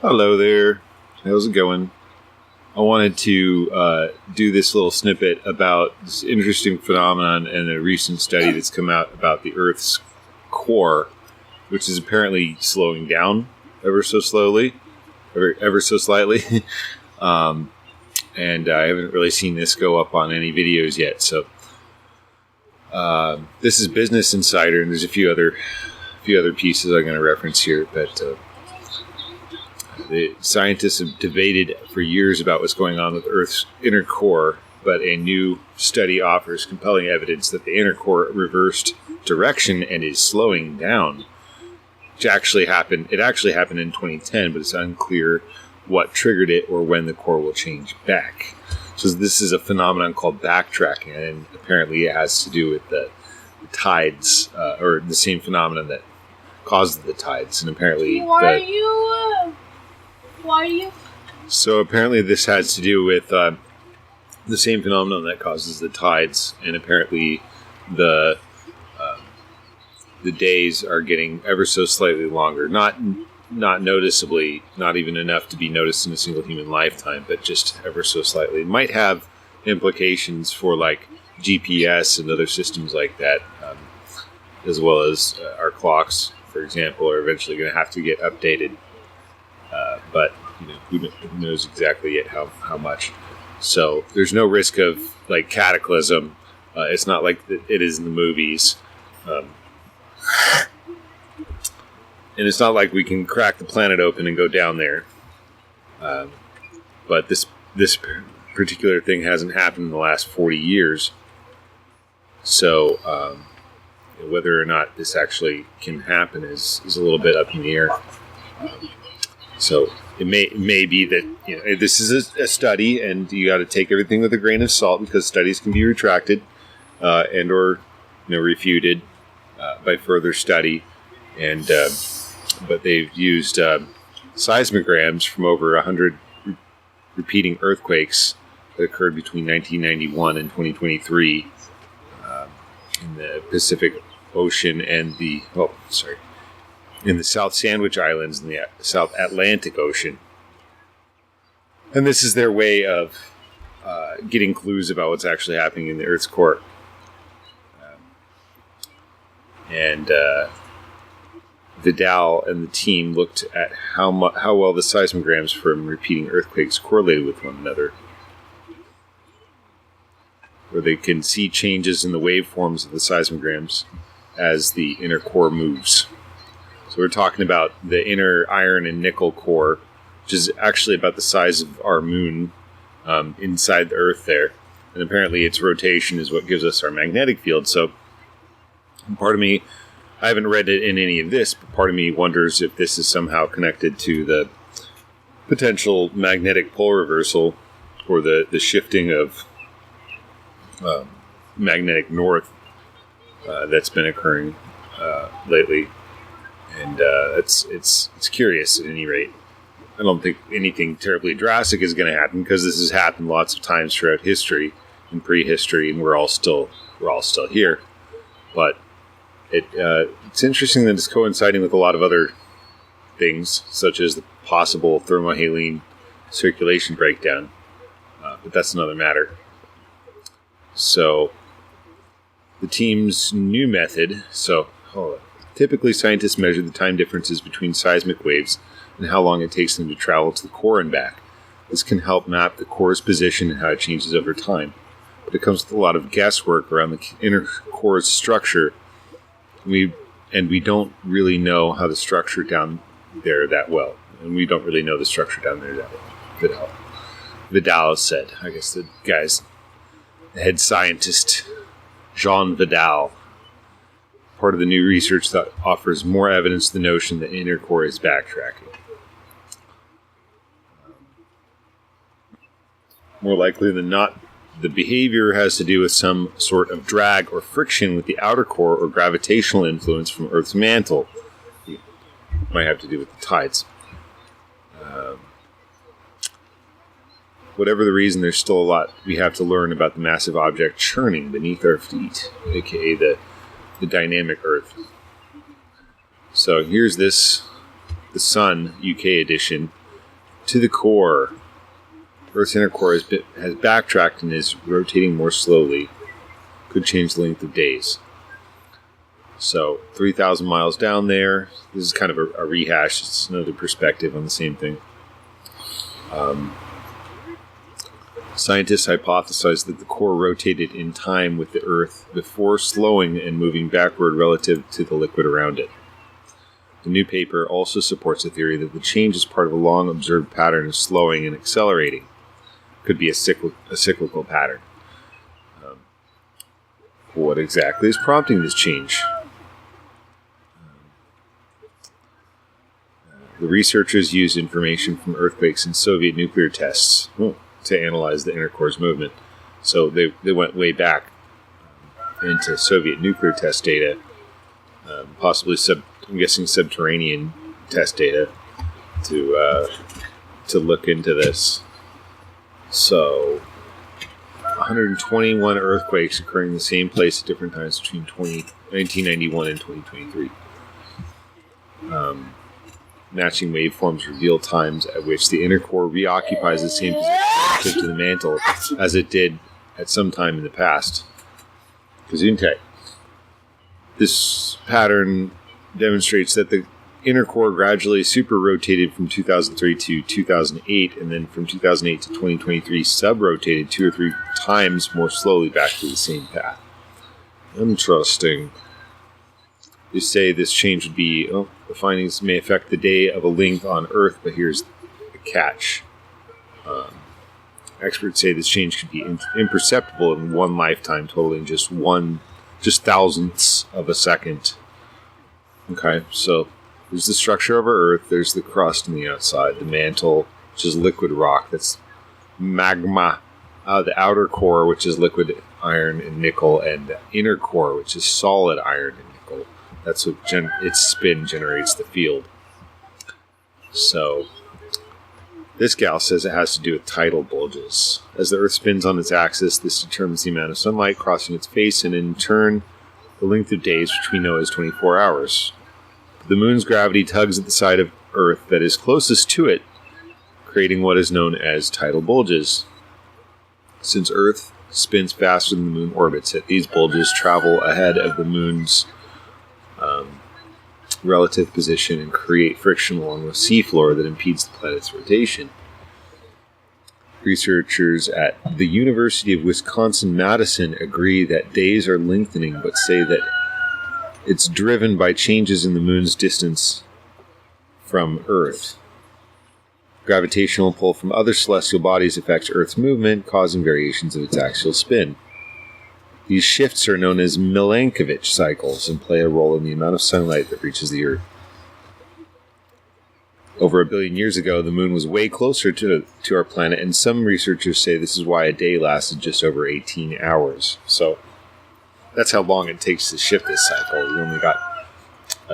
Hello there. How's it going? I wanted to do this little snippet about this interesting phenomenon and a recent study that's come out about the Earth's core, which is apparently slowing down ever so slowly, or ever so slightly. And I haven't really seen this go up on any videos yet. So this is Business Insider, and there's a few other pieces I'm going to reference here, but the scientists have debated for years about what's going on with Earth's inner core, but a new study offers compelling evidence that the inner core reversed direction and is slowing down. It actually happened in 2010, but it's unclear what triggered it or when the core will change back. So this is a phenomenon called backtracking, and apparently it has to do with the tides, or the same phenomenon that caused the tides. And apparently, Why are you? So apparently this has to do with the same phenomenon that causes the tides, and apparently the days are getting ever so slightly longer. Not noticeably, not even enough to be noticed in a single human lifetime, but just ever so slightly. It might have implications for like GPS and other systems like that, as well as our clocks, for example, are eventually going to have to get updated. But who knows exactly yet how much. So there's no risk of like cataclysm. It's not like it is in the movies. And it's not like we can crack the planet open and go down there. But this particular thing hasn't happened in the last 40 years. So whether or not this actually can happen is a little bit up in the air. So it may be that this is a study, and you got to take everything with a grain of salt because studies can be retracted and or refuted by further study. And but they've used seismograms from over 100 repeating earthquakes that occurred between 1991 and 2023 in the Pacific Ocean and in the South Sandwich Islands and the South Atlantic Ocean. And this is their way of getting clues about what's actually happening in the Earth's core. Vidal and the team looked at how well the seismograms from repeating earthquakes correlated with one another, where they can see changes in the waveforms of the seismograms as the inner core moves. So we're talking about the inner iron and nickel core, which is actually about the size of our moon inside the Earth there. And apparently its rotation is what gives us our magnetic field. So part of me, I haven't read it in any of this, but part of me wonders if this is somehow connected to the potential magnetic pole reversal or the shifting of magnetic north that's been occurring lately. And it's curious at any rate. I don't think anything terribly drastic is going to happen because this has happened lots of times throughout history and prehistory, and we're all still here. But it's interesting that it's coinciding with a lot of other things, such as the possible thermohaline circulation breakdown. But that's another matter. So the team's new method. Typically, scientists measure the time differences between seismic waves and how long it takes them to travel to the core and back. This can help map the core's position and how it changes over time. But it comes with a lot of guesswork around the inner core's structure. We don't really know how the structure down there that well. And we don't really know the structure down there that well. Vidal said. I guess the head scientist, Jean Vidal. Part of the new research that offers more evidence to the notion that inner core is backtracking. More likely than not, the behavior has to do with some sort of drag or friction with the outer core or gravitational influence from Earth's mantle. It might have to do with the tides. Whatever the reason, there's still a lot we have to learn about the massive object churning beneath our feet, aka the dynamic Earth. So here's the Sun UK edition to the core. Earth's inner core has backtracked and is rotating more slowly. Could change the length of days. So, 3,000 miles down there. This is kind of a rehash. It's another perspective on the same thing. Scientists hypothesized that the core rotated in time with the Earth before slowing and moving backward relative to the liquid around it. The new paper also supports the theory that the change is part of a long observed pattern of slowing and accelerating. Could be a cyclical pattern. What exactly is prompting this change? The researchers used information from earthquakes and Soviet nuclear tests to analyze the inner core's movement. So they went way back into Soviet nuclear test data, possibly I'm guessing subterranean test data, to look into this. So, 121 earthquakes occurring in the same place at different times between 1991 and 2023. Matching waveforms reveal times at which the inner core reoccupies the same position relative to the mantle as it did at some time in the past. Gesundheit. This pattern demonstrates that the inner core gradually super-rotated from 2003 to 2008, and then from 2008 to 2023 sub-rotated 2 or 3 times more slowly back to the same path. Interesting. They say this change would be, the findings may affect the day of a length on Earth, but here's the catch. Experts say this change could be imperceptible in one lifetime, totaling just thousandths of a second. Okay, so there's the structure of our Earth, there's the crust on the outside, the mantle, which is liquid rock, that's magma, the outer core, which is liquid iron and nickel, and the inner core, which is solid iron and nickel. That's what its spin generates the field. So, this gal says it has to do with tidal bulges. As the Earth spins on its axis, this determines the amount of sunlight crossing its face, and in turn, the length of days, which we know as 24 hours. The moon's gravity tugs at the side of Earth that is closest to it, creating what is known as tidal bulges. Since Earth spins faster than the moon orbits it, these bulges travel ahead of the moon's relative position and create friction along the seafloor that impedes the planet's rotation. Researchers at the University of Wisconsin-Madison agree that days are lengthening, but say that it's driven by changes in the moon's distance from Earth. Gravitational pull from other celestial bodies affects Earth's movement, causing variations of its axial spin. These shifts are known as Milankovitch cycles and play a role in the amount of sunlight that reaches the Earth. Over 1 billion years ago, the moon was way closer to our planet, and some researchers say this is why a day lasted just over 18 hours. So, that's how long it takes to shift this cycle. We only got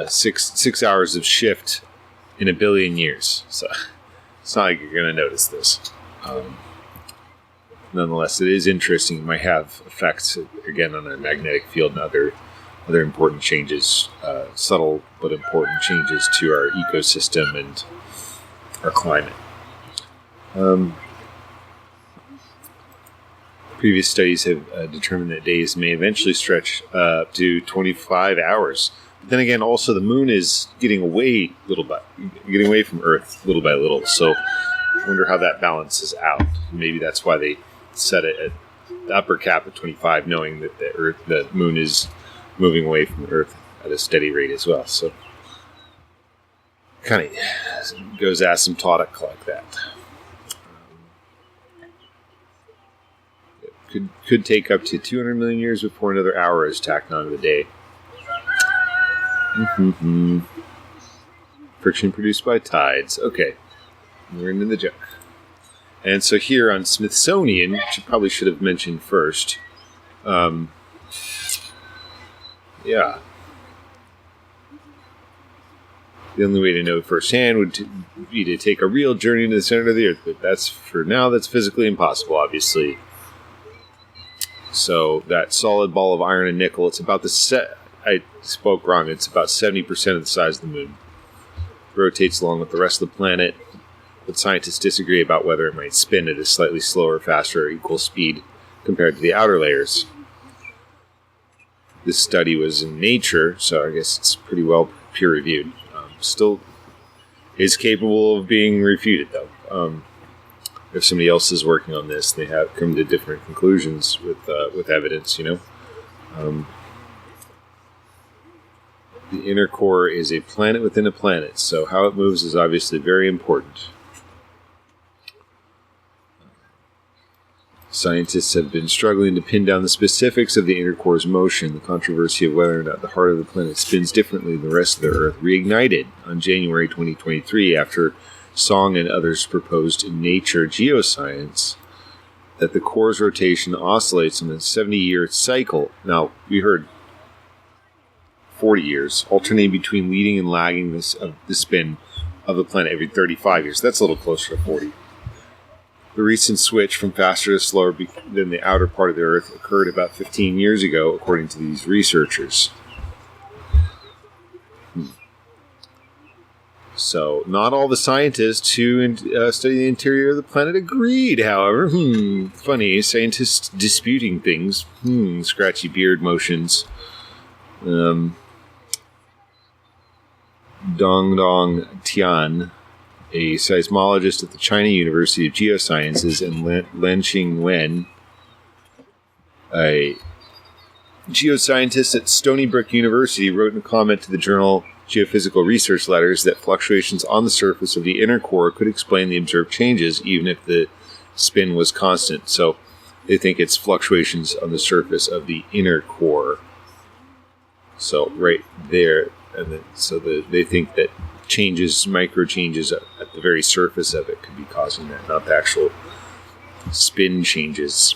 6 hours of shift in 1 billion years. So, it's not like you're going to notice this. Nonetheless, it is interesting. It might have effects, again, on our magnetic field and other important changes, subtle but important changes to our ecosystem and our climate. Previous studies have determined that days may eventually stretch up to 25 hours. But then again, also the moon is getting away from Earth little by little. So I wonder how that balances out. Maybe that's why they set it at the upper cap at 25, knowing that the moon is moving away from the Earth at a steady rate as well. So kind of goes asymptotic like that. It could take up to 200 million years before another hour is tacked onto the day. Friction produced by tides. Okay, we're into the joke. And so here on Smithsonian, which I probably should have mentioned first, the only way to know firsthand would be to take a real journey to the center of the Earth, but that's physically impossible, obviously. So that solid ball of iron and nickel, it's about I spoke wrong, it's about 70% of the size of the moon. Rotates along with the rest of the planet but scientists disagree about whether it might spin at a slightly slower, faster, or equal speed compared to the outer layers. This study was in Nature, so I guess it's pretty well peer-reviewed. Still is capable of being refuted, though. If somebody else is working on this, they have come to different conclusions with evidence, The inner core is a planet within a planet, so how it moves is obviously very important. Scientists have been struggling to pin down the specifics of the inner core's motion. The controversy of whether or not the heart of the planet spins differently than the rest of the Earth reignited on January 2023 after Song and others proposed in Nature Geoscience that the core's rotation oscillates on a 70-year cycle. Now, we heard 40 years, alternating between leading and lagging the spin of the planet every 35 years. That's a little closer to 40. The recent switch from faster to slower than the outer part of the Earth occurred about 15 years ago, according to these researchers. So, not all the scientists who study the interior of the planet agreed, however. Funny, scientists disputing things. Scratchy beard motions. Dong Tian, a seismologist at the China University of Geosciences, and Lenqing Wen, a geoscientist at Stony Brook University, wrote in a comment to the journal Geophysical Research Letters that fluctuations on the surface of the inner core could explain the observed changes, even if the spin was constant. So they think it's fluctuations on the surface of the inner core. So right there, and then, they think that changes, micro changes at the very surface of it could be causing that, not the actual spin changes.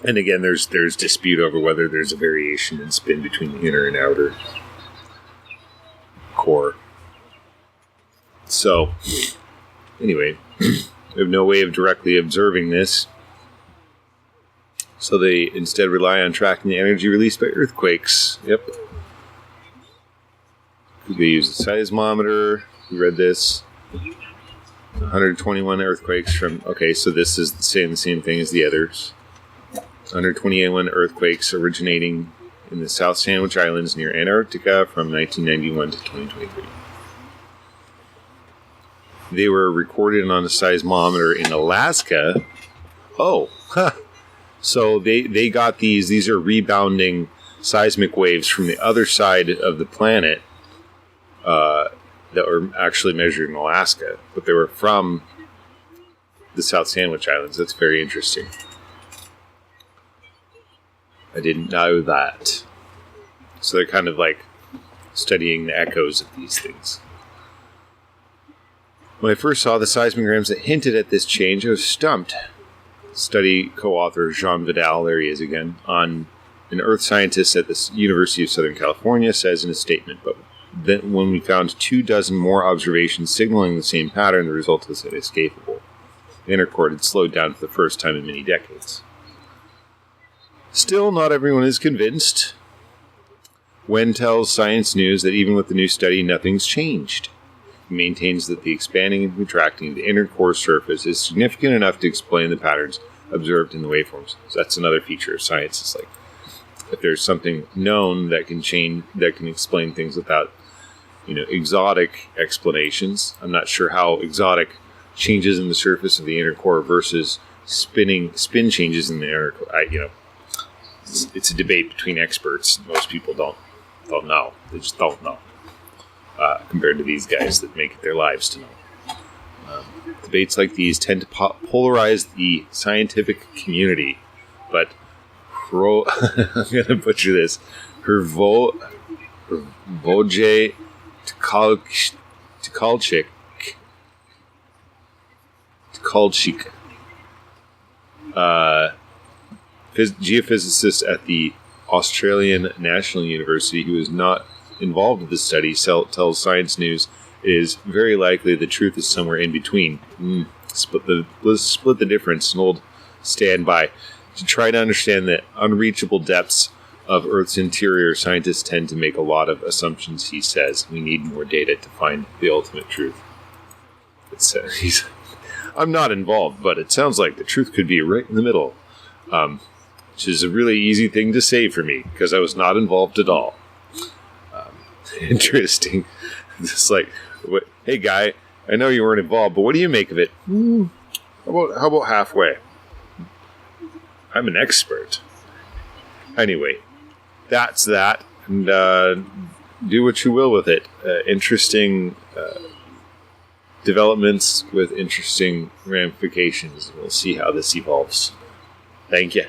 And again, there's dispute over whether there's a variation in spin between the inner and outer core. So, anyway, we have no way of directly observing this. So they instead rely on tracking the energy released by earthquakes. Yep. They use a seismometer. We read this. 121 earthquakes from... Okay, so this is saying the same thing as the others. 121 earthquakes originating in the South Sandwich Islands near Antarctica from 1991 to 2023. They were recorded on a seismometer in Alaska. Oh, so they got these. These are rebounding seismic waves from the other side of the planet that were actually measured in Alaska, but they were from the South Sandwich Islands. That's very interesting. I didn't know that. So they're kind of like studying the echoes of these things. When I first saw the seismograms that hinted at this change, I was stumped. Study co-author Jean Vidal, there he is again, an earth scientist at the University of Southern California, says in a statement, but then when we found 24 more observations signaling the same pattern, the result was inescapable. The inner core had slowed down for the first time in many decades. Still, not everyone is convinced. Wen tells Science News that even with the new study, nothing's changed. He maintains that the expanding and contracting of the inner core surface is significant enough to explain the patterns observed in the waveforms. So that's another feature of science. It's like if there's something known that can change, that can explain things without, exotic explanations. I'm not sure how exotic changes in the surface of the inner core versus spin changes in the inner core. It's a debate between experts. Most people don't know. They just don't know. Compared to these guys that make it their lives to know. Debates like these tend to polarize the scientific community, but I'm going to butcher this. Voje Tkalchik, geophysicist at the Australian National University, who is not involved in the study, tells Science News it is very likely the truth is somewhere in between. Let's split the difference, an old standby. To try to understand the unreachable depths of Earth's interior, scientists tend to make a lot of assumptions, he says. We need more data to find the ultimate truth. He's, I'm not involved, but it sounds like the truth could be right in the middle, which is a really easy thing to say for me because I was not involved at all. Interesting. It's like, hey guy, I know you weren't involved, but what do you make of it? How about halfway? I'm an expert. Anyway, that's that, and do what you will with it. Interesting developments with interesting ramifications. We'll see how this evolves. Thank you.